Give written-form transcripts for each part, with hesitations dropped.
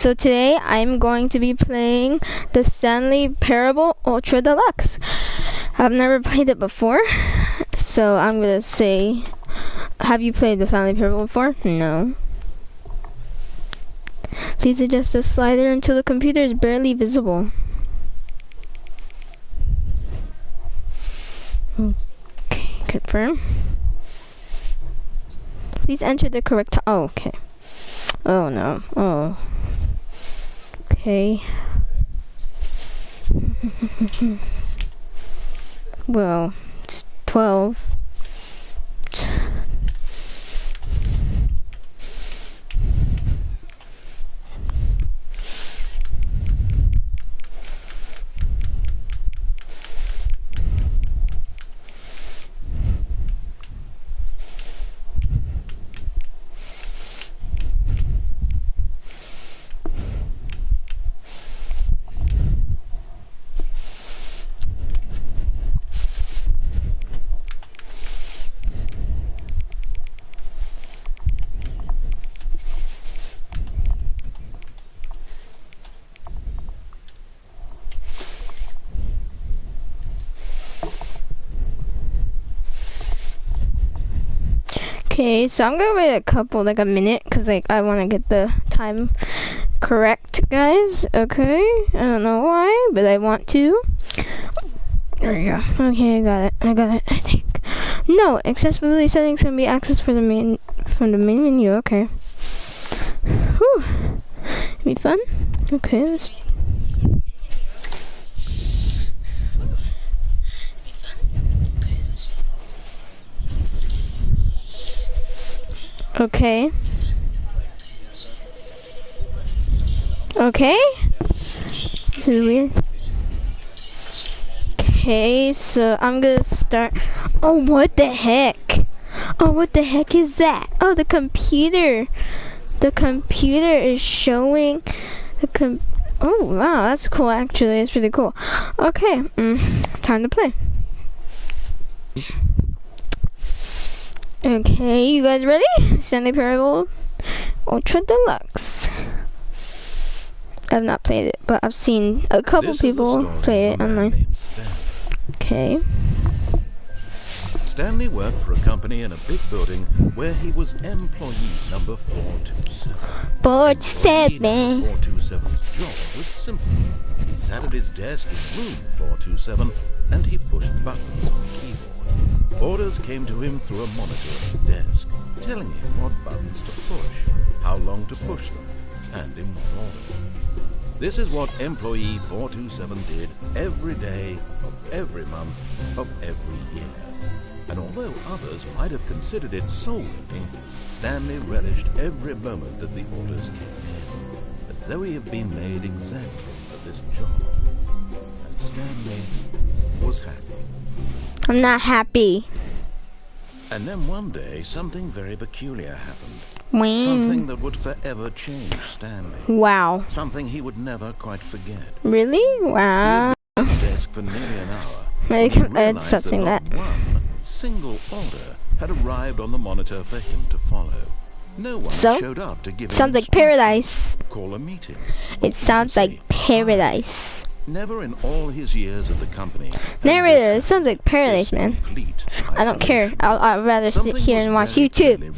So today I'm going to be playing the Stanley Parable Ultra Deluxe. I've never played it before, so I'm gonna say, have you played the Stanley Parable before? No. Please adjust the slider until the computer is barely visible. Okay, confirm. Please enter the correct time. Oh, okay. Oh no. Oh. Okay. Well, it's 12. Okay, so I'm gonna wait a minute, cause I want to get the time correct, guys. Okay, I don't know why, but I want to. There we go. Okay, I got it. I think. No, accessibility settings can be accessed from the main menu. Okay. Whew. Be fun. Okay, let's. Okay. Okay. This is weird. Okay, so I'm gonna start. Oh, what the heck? Oh, what the heck is that? Oh, the computer. The computer is showing the Oh, wow, that's cool. Actually, it's pretty cool. Okay, time to play. Okay, you guys ready? Stanley Parable Ultra Deluxe. I've not played it, but I've seen a couple people play it online. Okay. Stanley worked for a company in a big building where he was employee number 427. 427. 427's job was simple. He sat at his desk in room 427 and he pushed buttons on the keyboard. Orders came to him through a monitor at the desk, telling him what buttons to push, how long to push them, and in what order. This is what employee 427 did every day of every month of every year. And although others might have considered it soul-winning, Stanley relished every moment that the orders came in, as though he had been made exactly for this job. And Stanley was happy. I'm not happy. And then one day, something very peculiar happened. When? Something that would forever change Stanley. Wow. Something he would never quite forget. Really? Wow. He had been at the desk for nearly an hour. I can add something that one single order had arrived on the monitor for him to follow. No one showed up to give him sounds like paradise. Call a meeting. It sounds like paradise. Never in all his years at the company. Narrator, it sounds like paradise, man. I don't care. I'd rather sit here and watch YouTube.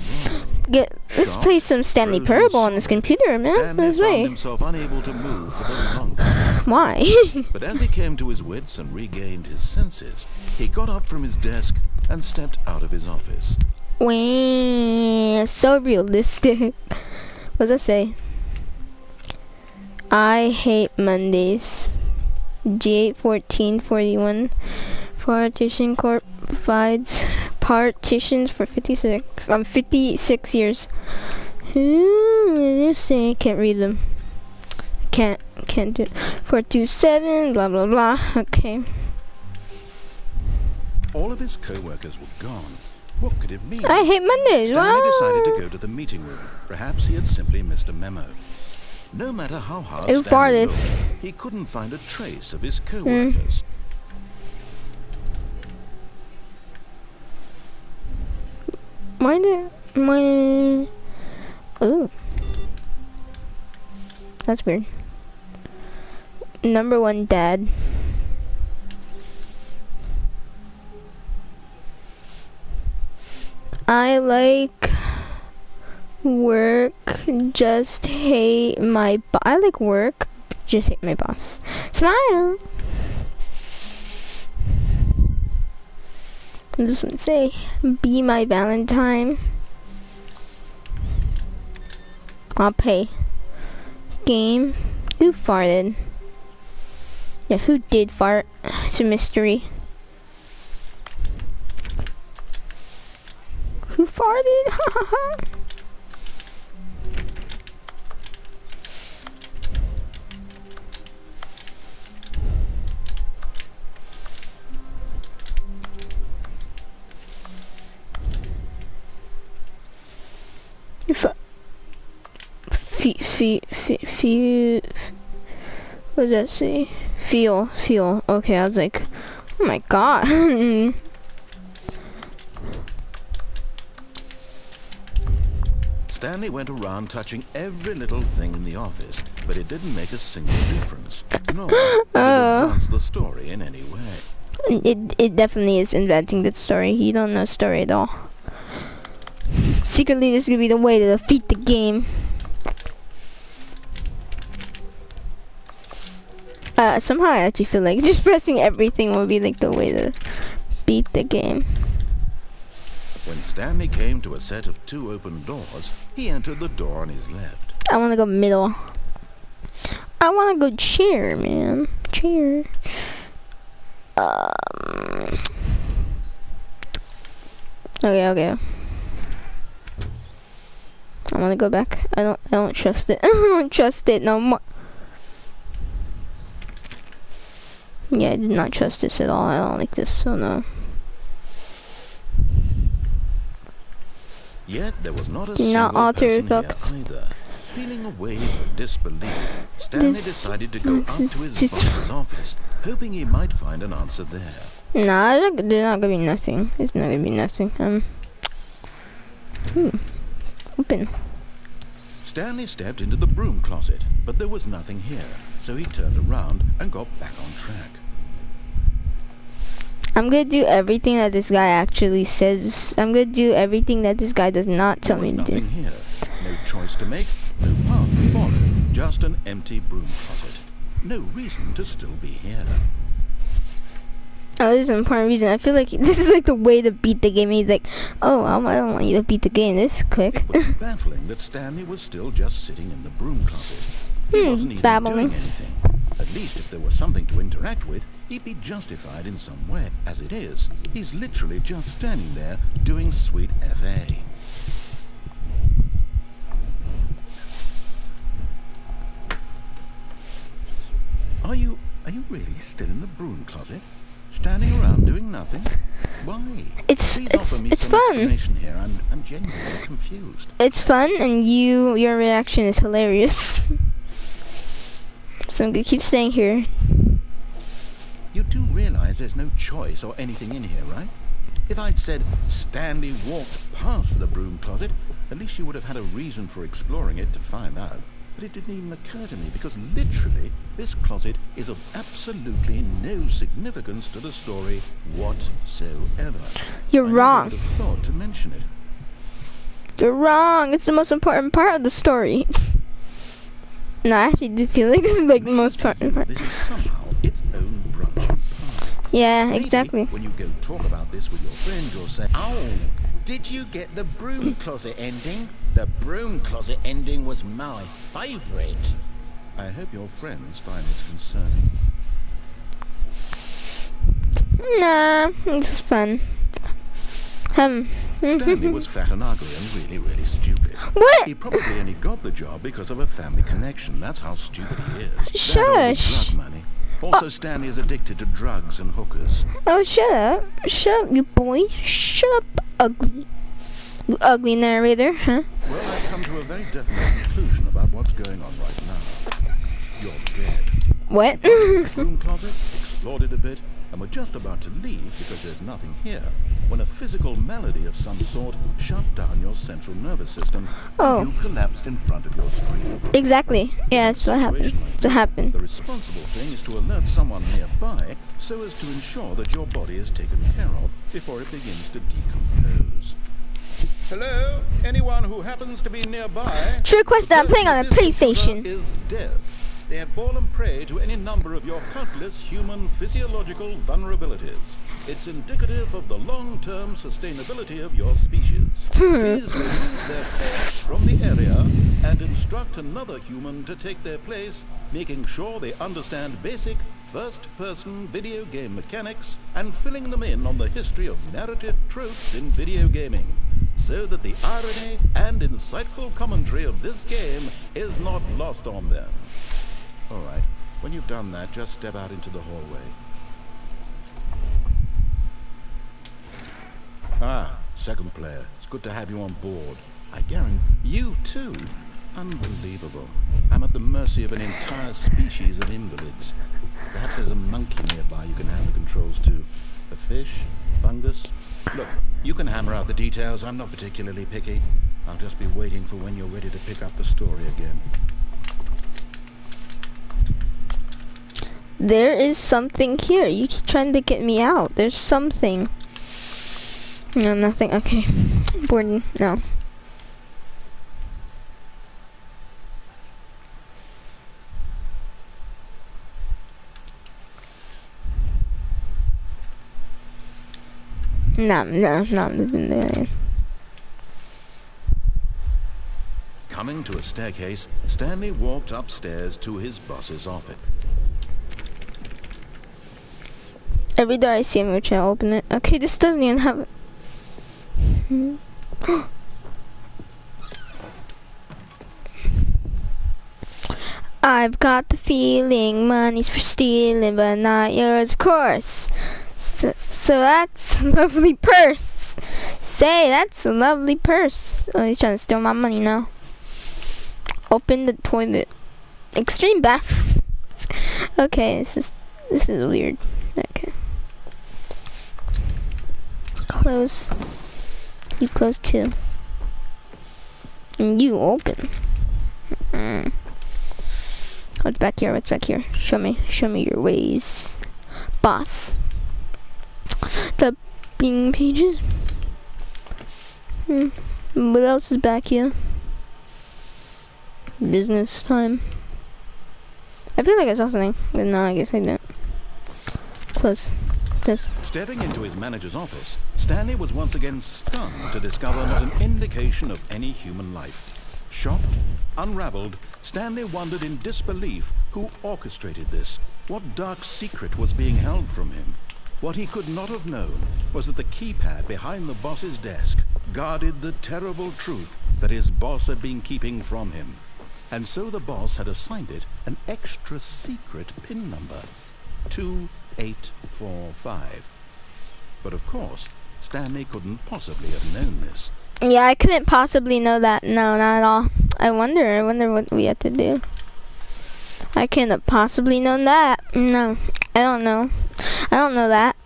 Let's play some Stanley Parable on this computer, man. Stanley found himself unable to move for the longest time. Why? But as he came to his wits and regained his senses, he got up from his desk and stepped out of his office. Wow, so realistic. What does that say? I hate Mondays. G81441 Partition Corp provides partitions for 56 years. This say can't read them. Can't do it. 427 blah blah blah. Okay. All of his co-workers were gone. What could it mean? I hate Mondays. Stanley decided to go to the meeting room. Perhaps he had simply missed a memo. No matter how hard Stanley looked, he couldn't find a trace of his co-workers. Oh. That's weird. Number one dad. I like work, just hate my I like work, just hate my boss. Smile! This one say, be my Valentine. I'll pay. Game. Who farted? Yeah, who did fart? It's a mystery. Who farted? What does that say? Feel. Okay, I was like, oh my god. Stanley went around touching every little thing in the office, but it didn't make a single difference. Nor did it advance the story in any way. It definitely is inventing the story. You don't know story at all. Secretly, this is gonna be the way to defeat the game. Somehow I actually feel like just pressing everything will be like the way to beat the game. When Stanley came to a set of 2 open doors, he entered the door on his left. I wanna go middle. I wanna go chair, man. Chair. Okay. I wanna go back. I don't trust it. I don't trust it no more. Yeah, I did not trust this at all. I don't like this, so no. Yet there was not a single person here either. Feeling a wave of disbelief, Stanley decided to go up to his boss's office, hoping he might find an answer there. Nah, there's not gonna be nothing. There's not gonna be nothing. Open. Stanley stepped into the broom closet, but there was nothing here, so he turned around and got back on track. I'm gonna do everything that this guy actually says. I'm gonna do everything that this guy does not tell me to do. There was nothing here. No choice to make, no path to follow, just an empty broom closet. No reason to still be here. Oh, this is an important reason. I feel like this is like the way to beat the game. He's like, oh, I don't want you to beat the game this quick. It was baffling that Stanley was still just sitting in the broom closet. He wasn't even doing anything. At least if there was something to interact with, he'd be justified in some way. As it is, he's literally just standing there doing sweet FA. Are you really still in the broom closet? Standing around doing nothing? Why? It's fun. Here. I'm genuinely confused. It's fun, and your reaction is hilarious. So I'm gonna keep staying here. You do realize there's no choice or anything in here, right? If I'd said Stanley walked past the broom closet, at least you would have had a reason for exploring it to find out. But it didn't even occur to me because literally this closet is of absolutely no significance to the story whatsoever. You're wrong. I never would have thought to mention it. You're wrong. It's the most important part of the story. No, I actually do feel like this is like the most important part. This is somehow its own branching path. Yeah, Maybe exactly. When you go talk about this with your friends, you'll say, "Oh, did you get the broom closet ending? The broom closet ending was my favourite." I hope your friends find this concerning. Nah, it's fun. Stanley was fat and ugly and really, really stupid. What? He probably only got the job because of a family connection. That's how stupid he is. Shush. Drug money. Also, Stanley is addicted to drugs and hookers. Oh, shut up. Shut up, you boy. Shut up, ugly. You ugly narrator, huh? Well, I've come to a very definite conclusion about what's going on right now. You're dead. What? You got into the broom closet, explored it a bit, and were just about to leave because there's nothing here, when a physical malady of some sort shut down your central nervous system, and you collapsed in front of your screen. Exactly. Yeah, that's what happened. The responsible thing is to alert someone nearby so as to ensure that your body is taken care of before it begins to decompose. Hello? Anyone who happens to be nearby? True question, I'm playing on a PlayStation. Is dead. They have fallen prey to any number of your countless human physiological vulnerabilities. It's indicative of the long-term sustainability of your species. Please remove their corpse from the area and instruct another human to take their place, making sure they understand basic first-person video game mechanics and filling them in on the history of narrative tropes in video gaming, so that the irony and insightful commentary of this game is not lost on them. All right, when you've done that, just step out into the hallway. Ah, second player. It's good to have you on board. I guarantee you too. Unbelievable. I'm at the mercy of an entire species of invalids. Perhaps there's a monkey nearby you can hand the controls to. A fish? Fungus? Look, you can hammer out the details. I'm not particularly picky. I'll just be waiting for when you're ready to pick up the story again. There is something here. You keep trying to get me out. There's something. No, nothing. Okay. Borden, no. No. Coming to a staircase, Stanley walked upstairs to his boss's office. Every door I see him, which I open it. Okay, this doesn't even have. I've got the feeling money's for stealing, but not yours, of course. So that's a lovely purse. Say, that's a lovely purse. Oh, he's trying to steal my money now. Open the toilet. Extreme bathroom. Okay, this is weird. Okay. Close. You close too. And you open. What's back here? What's back here? Show me your ways, boss. The Bing pages. What else is back here? Business time. I feel like I saw something, but no, I guess I didn't. Close. This. Stepping into his manager's office, Stanley was once again stunned to discover not an indication of any human life. Shocked, unraveled, Stanley wondered in disbelief who orchestrated this. What dark secret was being held from him? What he could not have known was that the keypad behind the boss's desk guarded the terrible truth that his boss had been keeping from him. And so the boss had assigned it an extra secret PIN number, 2845. But of course, Stanley couldn't possibly have known this. Yeah, I couldn't possibly know that. No, not at all. I wonder what we have to do. I couldn't have possibly known that. No, I don't know. I don't know that.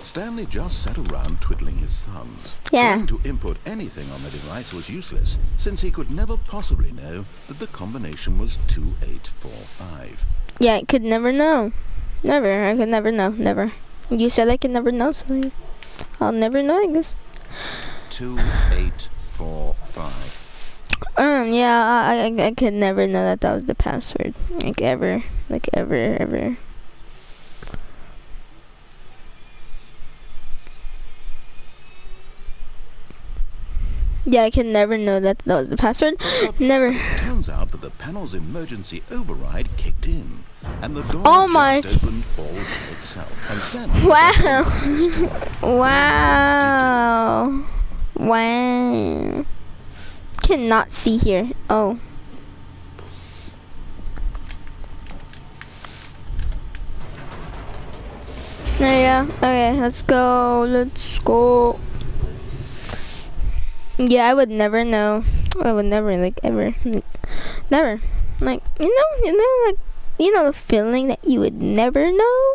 Stanley just sat around twiddling his thumbs. Yeah. Trying to input anything on the device was useless, since he could never possibly know that the combination was 2845. Yeah, I could never know. Never. I could never know. Never. You said I could never know, so I'll never know, I guess. 2845. Yeah, I could never know that was the password. Like ever. Yeah, I can never know that was the password. Never. It turns out that the panel's emergency override kicked in, and the door just opened all by itself. And Stanley Wow. Cannot see here. Oh. There you go. Okay, let's go. Yeah, I would never know. I would never, like, ever. Never. Like, you know, like, you know the feeling that you would never know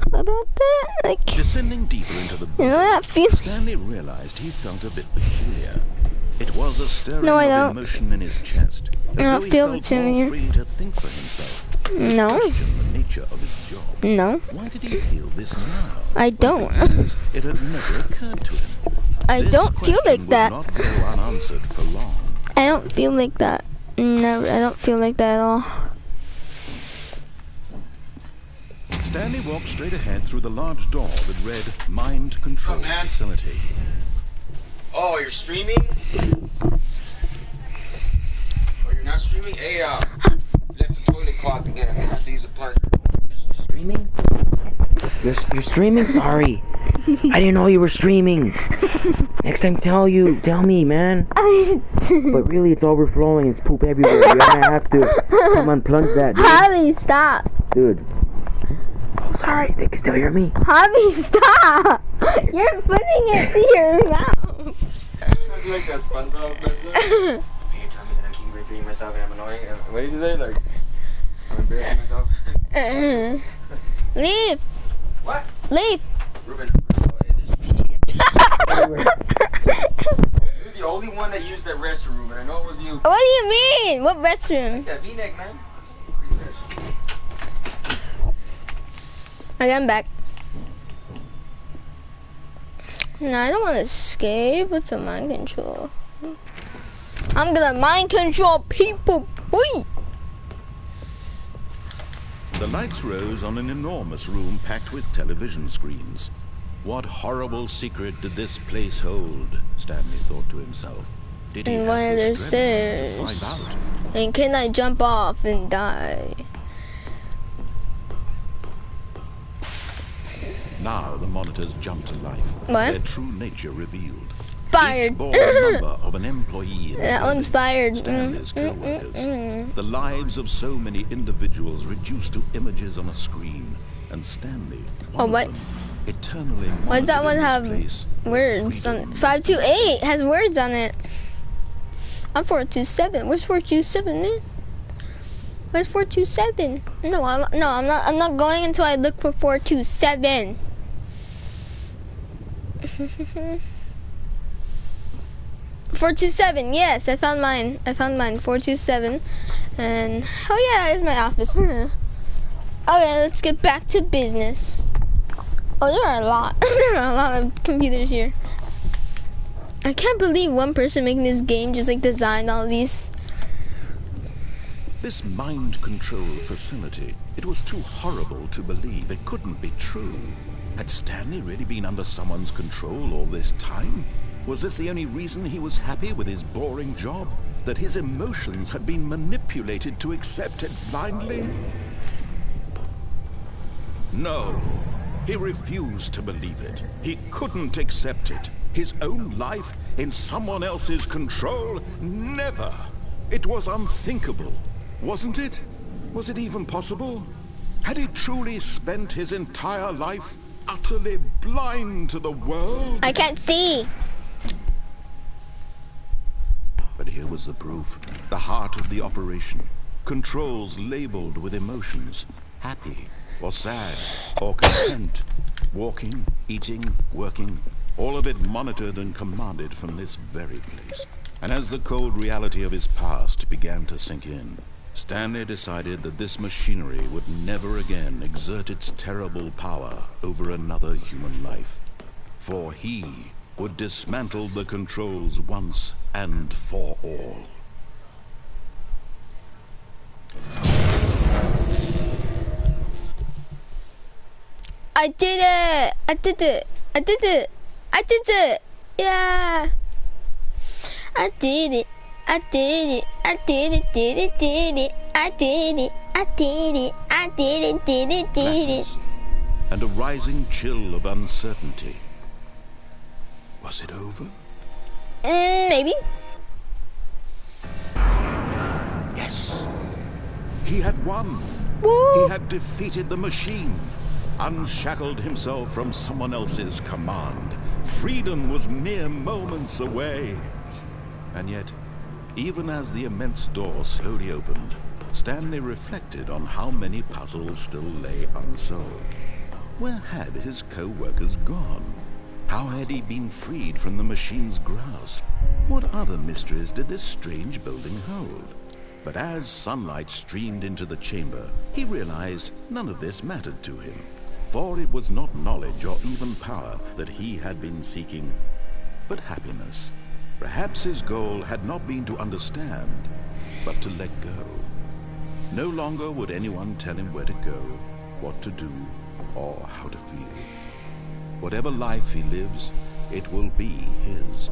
about that? Like, Descending deeper into the you know that feeling? Stanley realized he felt a bit peculiar. It was a stirring No, I of don't. emotion in his chest, as I though don't he feel felt it in more here. free to think for himself. No. Question the nature of his job. No, Why did he feel this now? I when don't. for years it had never occurred to him. I This don't feel question like that. would not go unanswered for long. I don't feel like that. Never. I don't feel like that at all. Stanley walked straight ahead through the large door that read Mind Control What's up, man? Facility. Oh, you're streaming? Oh, you're not streaming? Hey, left the toilet clogged again. I have to use a plunger. Streaming? You're streaming? Sorry. I didn't know you were streaming. Next time tell me, man. But really, it's overflowing. It's poop everywhere. You're gonna have to come unplug that, dude. Javi, stop. Dude. Oh, sorry. They can still hear me. Javi, stop. You're putting it to your mouth. Like a SpongeBob episode. You tell me that I keep repeating myself and I'm annoying. What did you say? Like, I'm embarrassing myself. Leave. What? Leave. Ruben, there's everywhere. You're the only one that used that restroom, Ruben. I know it was you. What do you mean? What restroom? That V-neck, man. Okay, I'm back. No, I don't want to escape. What's a mind control? I'm gonna mind control people, boy. The lights rose on an enormous room packed with television screens. What horrible secret did this place hold? Stanley thought to himself. Did he And have why are the there strength to stairs? find out? And can I jump off and die? Now the monitors jumped to life. What? Their true nature revealed. Fired. Each bore the number of an employee in the That one's building. fired. Stanley's co-workers. The lives of so many individuals reduced to images on a screen. And Stanley, one what? of them, eternally Why does that monitored one in have this place with words on freedom. it? 528 has words on it. I'm 427. Where's 427, man? Where's 427? No, I'm not going until I look for 427. 427, yes, I found mine. 427. And oh yeah, it's my office. Okay, let's get back to business. Oh, there are a lot. There are a lot of computers here. I can't believe one person making this game just like designed all these. This mind control facility, it was too horrible to believe. It couldn't be true. Had Stanley really been under someone's control all this time? Was this the only reason he was happy with his boring job? That his emotions had been manipulated to accept it blindly? No, he refused to believe it. He couldn't accept it. His own life in someone else's control? Never! It was unthinkable, wasn't it? Was it even possible? Had he truly spent his entire life utterly blind to the world? I can't see. But here was the proof. The heart of the operation. Controls labeled with emotions. Happy or sad or content. Walking, eating, working. All of it monitored and commanded from this very place. And as the cold reality of his past began to sink in, Stanley decided that this machinery would never again exert its terrible power over another human life. For he would dismantle the controls once and for all. I did it! I did it! I did it! I did it! Yeah! I did it! I did it! I did it! Did it! Did it! I did it! I did it! I did it! Did it! Did it! Blackness and a rising chill of uncertainty. Was it over? Maybe. Yes. He had won. Woo! He had defeated the machine, unshackled himself from someone else's command. Freedom was mere moments away. And yet, even as the immense door slowly opened, Stanley reflected on how many puzzles still lay unsolved. Where had his co-workers gone? How had he been freed from the machine's grasp? What other mysteries did this strange building hold? But as sunlight streamed into the chamber, he realized none of this mattered to him, for it was not knowledge or even power that he had been seeking, but happiness. Perhaps his goal had not been to understand, but to let go. No longer would anyone tell him where to go, what to do, or how to feel. Whatever life he lives, it will be his.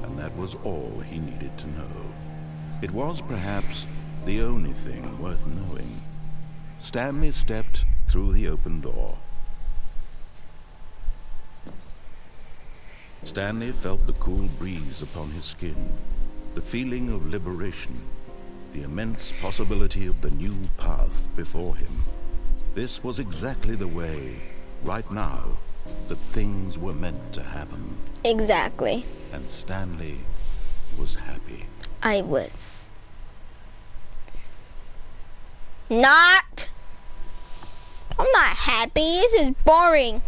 And that was all he needed to know. It was perhaps the only thing worth knowing. Stanley stepped through the open door. Stanley felt the cool breeze upon his skin, the feeling of liberation, the immense possibility of the new path before him. This was exactly the way, right now, that things were meant to happen. Exactly. And Stanley was happy. I was. Not. I'm not happy. This is boring.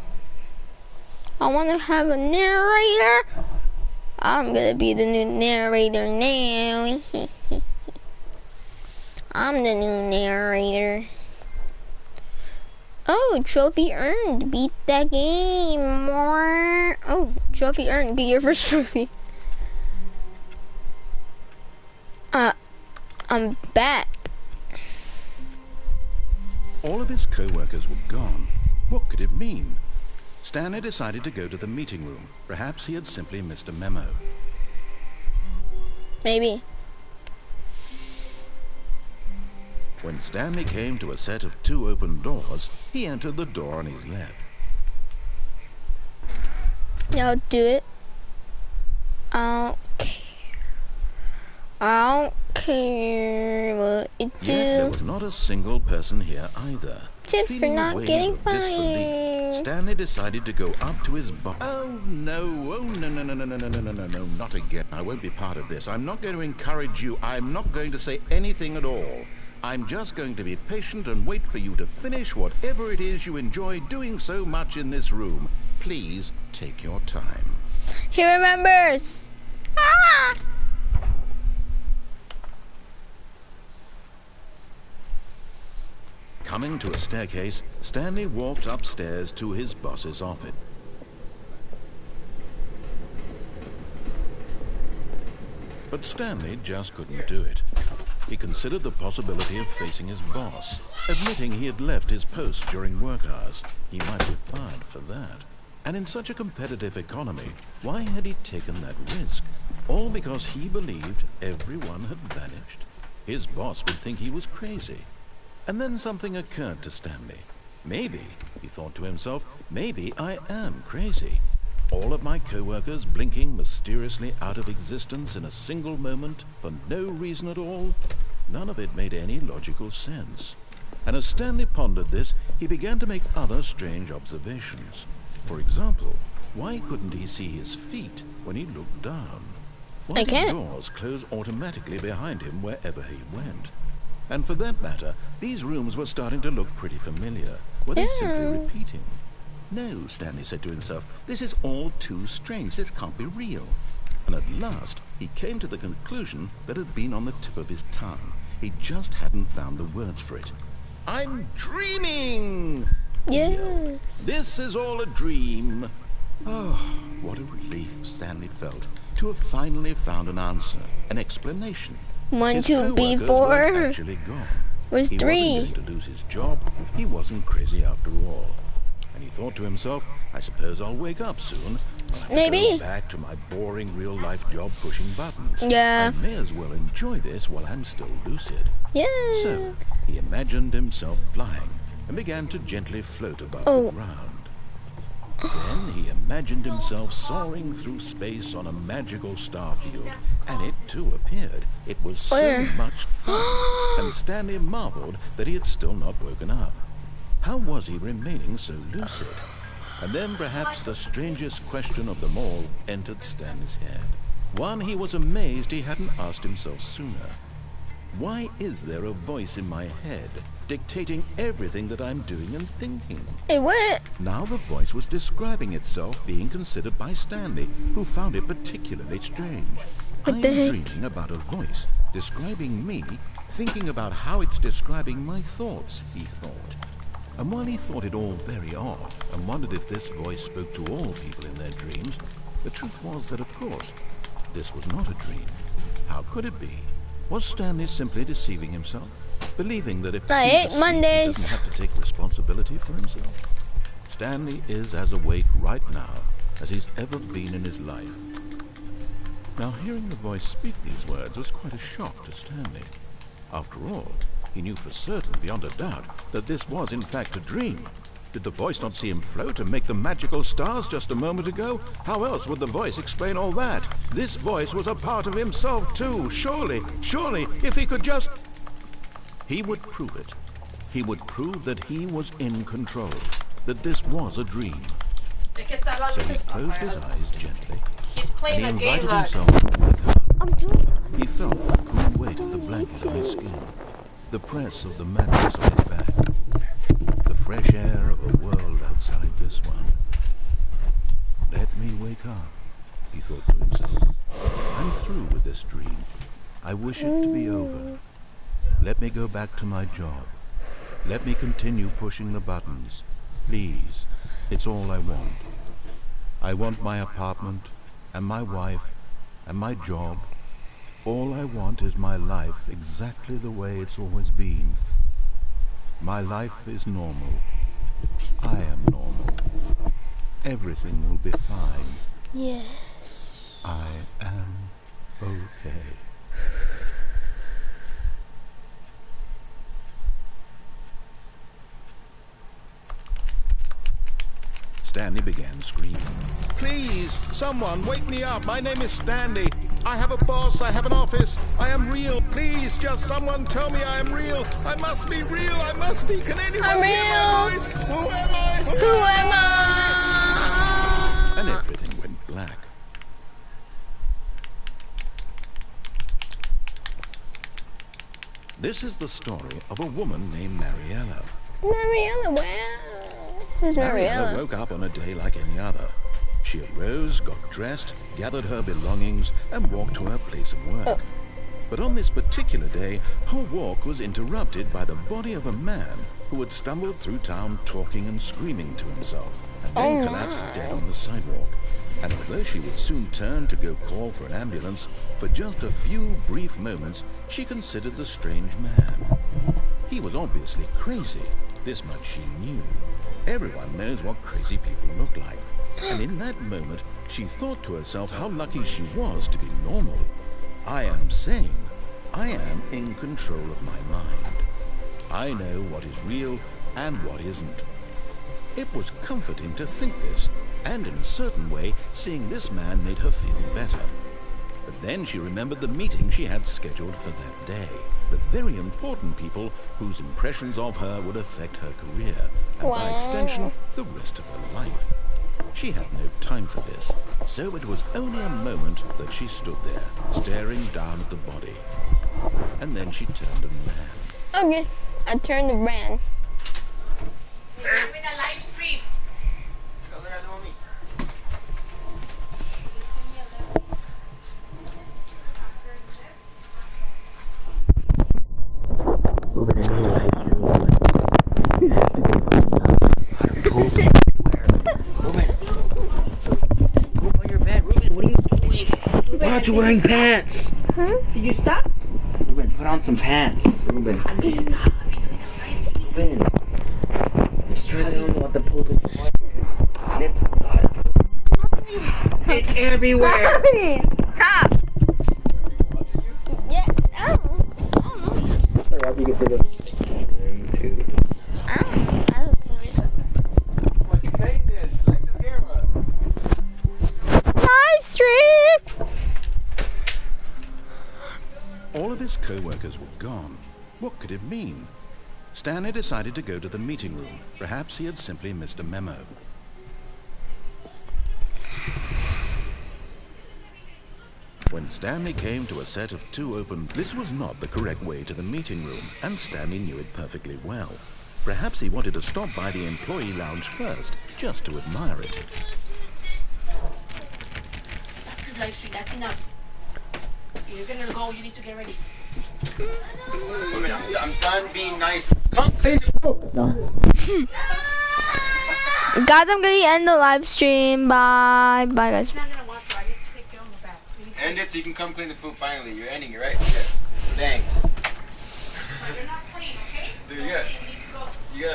I want to have a narrator. I'm going to be the new narrator now. I'm the new narrator. Oh, trophy earned. Beat that game. More. Oh, trophy earned. Get your first trophy. I'm back. All of his co-workers were gone. What could it mean? Stanley decided to go to the meeting room. Perhaps he had simply missed a memo. Maybe. When Stanley came to a set of 2 open doors, he entered the door on his left. Yeah, I'll do it. I don't care. I don't care what you do. Yet there was not a single person here either. Tip for Feeling a not wave getting of disbelief, fired. Stanley decided to go up to his boss. Oh no, no, not again. I won't be part of this. I'm not going to encourage you. I'm not going to say anything at all. I'm just going to be patient and wait for you to finish whatever it is you enjoy doing so much in this room. Please take your time. He remembers. Ah! Coming to a staircase, Stanley walked upstairs to his boss's office. But Stanley just couldn't do it. He considered the possibility of facing his boss, admitting he had left his post during work hours. He might be fired for that. And in such a competitive economy, why had he taken that risk? All because he believed everyone had vanished. His boss would think he was crazy. And then something occurred to Stanley. Maybe, he thought to himself, maybe I am crazy. All of my co-workers blinking mysteriously out of existence in a single moment for no reason at all. None of it made any logical sense. And as Stanley pondered this, he began to make other strange observations. For example, why couldn't he see his feet when he looked down? Why did doors close automatically behind him wherever he went? And for that matter, these rooms were starting to look pretty familiar. Were they simply repeating? No, Stanley said to himself, this is all too strange. This can't be real. And at last, he came to the conclusion that had been on the tip of his tongue. He just hadn't found the words for it. I'm dreaming! Yes. This is all a dream. Oh, what a relief Stanley felt to have finally found an answer, an explanation. 1, His 2, B, co-workers 4. weren't actually gone. Where's He 3? wasn't going to lose his job. He wasn't crazy after all. And he thought to himself, I suppose I'll wake up soon. I'll have to go back to my boring real-life job pushing buttons. Yeah. I may as well enjoy this while I'm still lucid. Yeah. So, he imagined himself flying and began to gently float above the ground. Then he imagined himself soaring through space on a magical star field, and it too appeared. It was so much fun, and Stanley marveled that he had still not woken up. How was he remaining so lucid? And then perhaps the strangest question of them all entered Stanley's head. One he was amazed he hadn't asked himself sooner. Why is there a voice in my head dictating everything that I'm doing and thinking? Hey, what? Now the voice was describing itself being considered by Stanley, who found it particularly strange. I'm dreaming about a voice describing me, thinking about how it's describing my thoughts, he thought. And while he thought it all very odd and wondered if this voice spoke to all people in their dreams, the truth was that, of course, this was not a dream. How could it be? Was Stanley simply deceiving himself, believing that if he's asleep, he doesn't have to take responsibility for himself? Stanley is as awake right now as he's ever been in his life. Now, hearing the voice speak these words was quite a shock to Stanley. After all, he knew for certain, beyond a doubt, that this was in fact a dream. Did the voice not see him float and make the magical stars just a moment ago? How else would the voice explain all that? This voice was a part of himself too. Surely, if he could just... He would prove it. He would prove that he was in control, that this was a dream. So he closed his eyes gently, and he invited himself to wake up. He felt the cool weight of the blanket on his skin, the press of the mattress on his back, the fresh air of a world outside this one. Let me wake up, he thought to himself. I'm through with this dream. I wish it to be over. Let me go back to my job. Let me continue pushing the buttons. Please, it's all I want. I want my apartment, and my wife, and my job. All I want is my life exactly the way it's always been. My life is normal. I am normal. Everything will be fine. Yes. I am okay. Stanley began screaming. Please, someone, wake me up. My name is Stanley. I have a boss. I have an office. I am real. Please, just someone tell me I am real. I must be real. I must be. Can anyone hear my voice? Who am I? Who am I? And everything went black. This is the story of a woman named Mariella. Mariella, wow. Who's Mariella? Woke up on a day like any other. She arose, got dressed, gathered her belongings, and walked to her place of work. But on this particular day, her walk was interrupted by the body of a man who had stumbled through town talking and screaming to himself, and then collapsed dead on the sidewalk. And although she would soon turn to go call for an ambulance, for just a few brief moments, she considered the strange man. He was obviously crazy. This much she knew. Everyone knows what crazy people look like. And in that moment, she thought to herself how lucky she was to be normal. I am sane. I am in control of my mind. I know what is real and what isn't. It was comforting to think this, and in a certain way, seeing this man made her feel better. But then she remembered the meeting she had scheduled for that day. The very important people whose impressions of her would affect her career, and by extension, the rest of her life. She had no time for this, so it was only a moment that she stood there, staring down at the body. And then she turned and ran. Okay, I turned and ran. We're doing a live stream. Ruben, I know your life stream. You have to go. Ruben, go by your bed. Ruben, what are you doing? Why aren't you wearing pants? Huh? Did you stop? Ruben, put on some pants. Ruben, Stop. Ruben. Just try to tell me what the poop is. Lift up. It's everywhere. Stop. Yeah. I don't know. Sorry, you can say that. 1, 2. I don't know. It's like you made this. You like this camera. Live stream. All of his co-workers were gone. What could it mean? Stanley decided to go to the meeting room. Perhaps he had simply missed a memo. When Stanley came to a set of 2 open, this was not the correct way to the meeting room, and Stanley knew it perfectly well. Perhaps he wanted to stop by the employee lounge first, just to admire it. Stop your live stream. That's enough. You're gonna go. You need to get ready. Ruben, I'm done being nice. Come clean the poop. No. Guys, I'm gonna end the live stream. Bye. Bye, guys. I'm not gonna watch you. I need to take care of my back. End it so you can come clean the poop finally. You're ending it, right? Yes.